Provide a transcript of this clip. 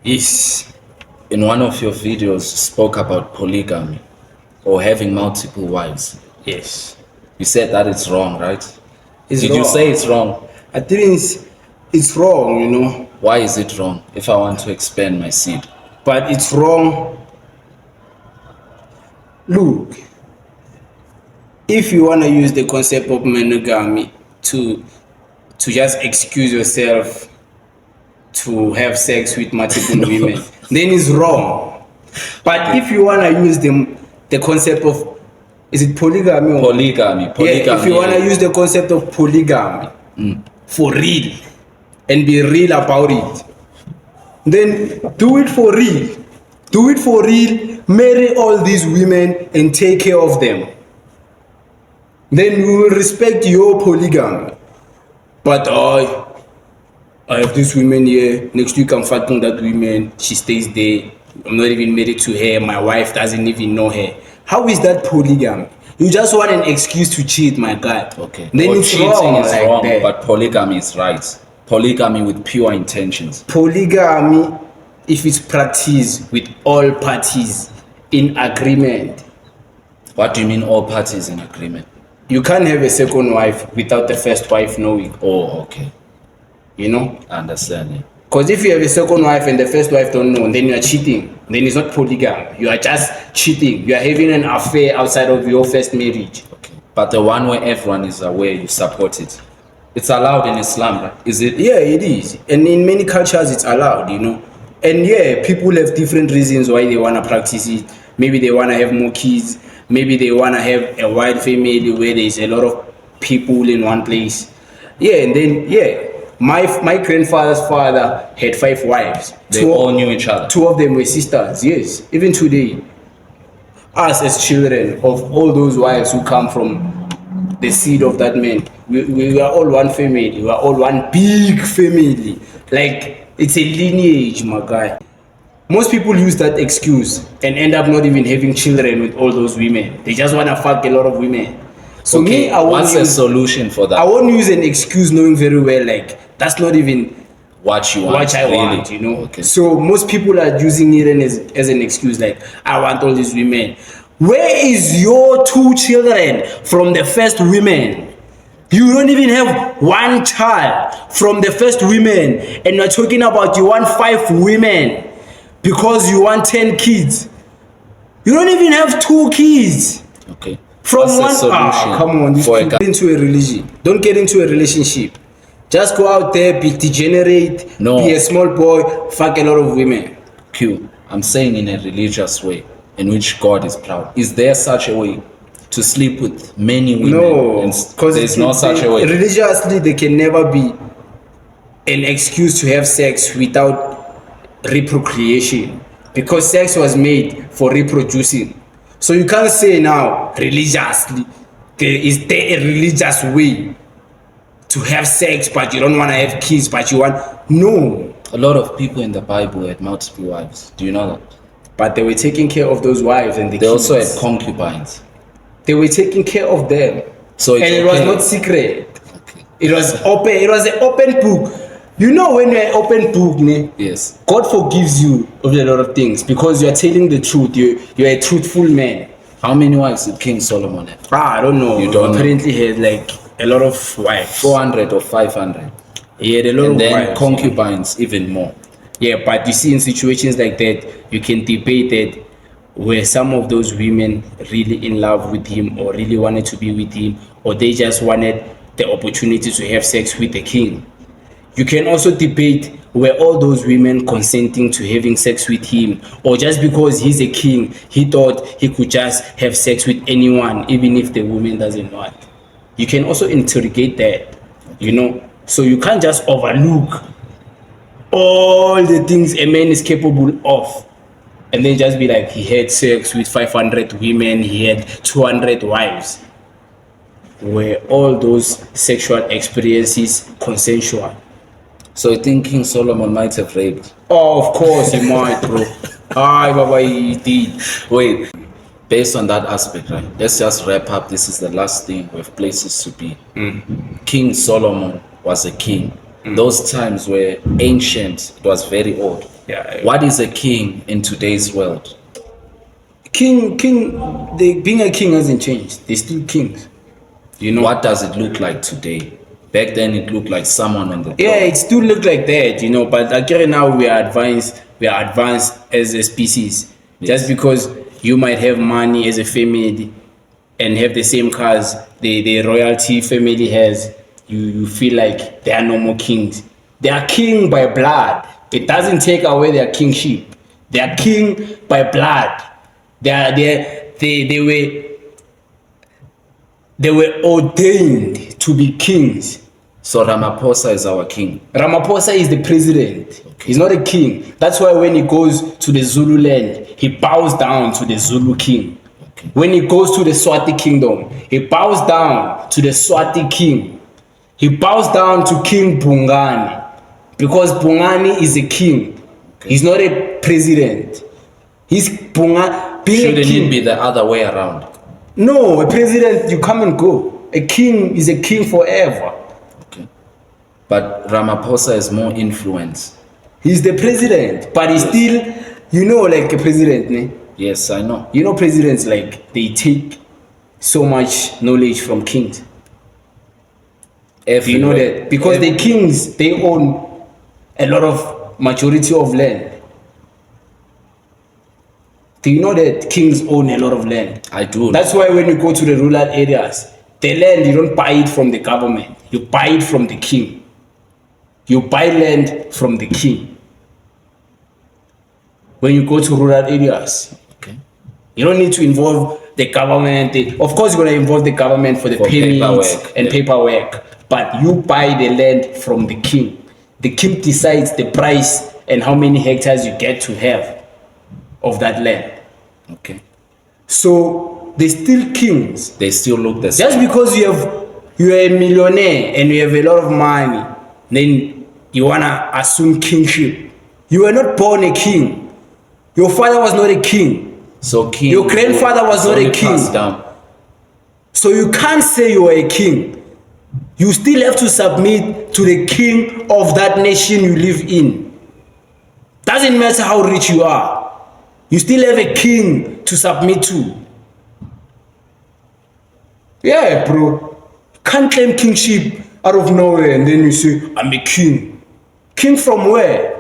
Yes. In one of your videos, spoke about polygamy or having multiple wives. Yes. You said that it's wrong, right? It's Did wrong. you say it's wrong? I think it's wrong, you know. Why is it wrong if I want to expand my seed? But it's wrong. Look, if you want to use the concept of monogamy to just excuse yourself to have sex with multiple women, then it's wrong. But if you want to use the concept of, is it polygamy? Or Polygamy. Yeah, if you want to use the concept of polygamy for real and be real about it, then do it for real. Do it for real. Marry all these women and take care of them. Then we will respect your polygamy. But I have this woman here. Next week I'm fucking that woman. She stays there. I'm not even married to her. My wife doesn't even know her. How is that polygamy? You just want an excuse to cheat, my guy. Okay. Then Or it's cheating wrong, is like wrong, that. but polygamy is right. Polygamy with pure intentions. Polygamy, if it's practiced with all parties in agreement, What do you mean all parties in agreement? you can't have a second wife without the first wife knowing, Oh, okay. you know? I understand it. Because if you have a second wife and the first wife don't know, then you are cheating. Then it's not polygamy. You are just cheating. You are having an affair outside of your first marriage. Okay. But the one where everyone is aware, you support it. It's allowed in Islam, right? Is it? Yeah, it is. And in many cultures, it's allowed, you know. And yeah, people have different reasons why they want to practice it. Maybe they want to have more kids. Maybe they want to have a wide family where there's a lot of people in one place. Yeah, and then, yeah, my grandfather's father had 5 wives. They all knew each other. 2 of them were sisters, yes. Even today, us as children of all those wives who come from the seed of that man, we are all one family. We are all one big family. Like, it's a lineage, my guy. Most people use that excuse and end up not even having children with all those women. They just want to fuck a lot of women. So Okay, me, I won't what's the use, solution for that? I won't use an excuse knowing very well, like, that's not even What you want? what I really? want, you know. Okay. So most people are using it as an excuse, like, I want all these women. Where is your 2 children from the first women? You don't even have 1 child from the first women, and you're talking about you want 5 women because you want 10 kids. You don't even have 2 kids. Okay. From What's the one, solution come on, for get into a religion. Don't get into a relationship. Just go out there, be degenerate, No. be a small boy, fuck a lot of women. Q, I'm saying in a religious way in which God is proud. Is there such a way to sleep with many women? No, because there's no such a way. Religiously, there can never be an excuse to have sex without reprocreation, because sex was made for reproducing. So you can't say now religiously is there a religious way to have sex, but you don't want to have kids, but you want no. A lot of people in the Bible had multiple wives. Do you know that? But they were taking care of those wives and the They kids. also had concubines. They were taking care of them. So it's and it was okay. not secret. Okay. It was open. It was an open book. You know, when you're an open book, ne, Yes. God forgives you of a lot of things because you are telling the truth. You're a truthful man. How many wives did King Solomon have? I don't know. You don't know. Apparently, he had like a lot of wives. 400 or 500. He had a lot And of then wives. concubines even more. Yeah, but you see, in situations like that, you can debate that were some of those women really in love with him or really wanted to be with him, or they just wanted the opportunity to have sex with the king. You can also debate were all those women consenting to having sex with him, or just because he's a king, he thought he could just have sex with anyone, even if the woman doesn't want. You can also interrogate that, you know. So you can't just overlook all the things a man is capable of and then just be like, he had sex with 500 women, he had 200 wives. Were all those sexual experiences consensual? So you think King Solomon might have raped? Oh, of course he might, bro. Aye, Baba, he did. Wait, based on that aspect, right? Let's just wrap up. This is the last thing with places to be. King Solomon was a king. Those times were ancient. It was very old. Yeah. What is a king in today's world? Being a king hasn't changed. They're still kings. You know. What does it look like today? Back then, it looked like someone on the throne. Yeah, it still look like that, you know. But again, now we are advanced. We are advanced as a species. Yes. Just because you might have money as a family and have the same cars the royalty family has, you feel like they are no more kings. They are king by blood. It doesn't take away their kingship. They are king by blood. They were ordained to be kings. So Ramaphosa is our king. Ramaphosa is the president. He's not a king. That's why when he goes to the Zulu land, he bows down to the Zulu king. Okay. When he goes to the Swati kingdom, he bows down to the Swati king. He bows down to King Bungani because Bungani is a king. Okay. He's not a president. He's Bungani. Shouldn't it be the other way around? No, a president, you come and go. A king is a king forever. Okay. But Ramaphosa has more influence. He's the president, but he's still, you know, like a president, ne? Yes, I know. You know, presidents, like, they take so much knowledge from kings. Do you know that? Because the kings, they own a lot of majority of land. Do you know that kings own a lot of land? I do. That's why when you go to the rural areas, the land, you don't buy it from the government. You buy it from the king. You buy land from the king. When you go to rural areas, Okay. you don't need to involve the government. Of course, you're going to involve the government for the payments paperwork, and paperwork. But you buy the land from the king. The king decides the price and how many hectares you get to have of that land. Okay. So they're still kings. They still look the same. Just because you are a millionaire and you have a lot of money, then you wanna assume kingship. You were not born a king. Your father was not a king. So king. Your grandfather was not a king. Passed down. So you can't say you are a king. You still have to submit to the king of that nation you live in. Doesn't matter how rich you are. You still have a king to submit to. Yeah, bro. You can't claim kingship out of nowhere and then you say, I'm a king. King from where?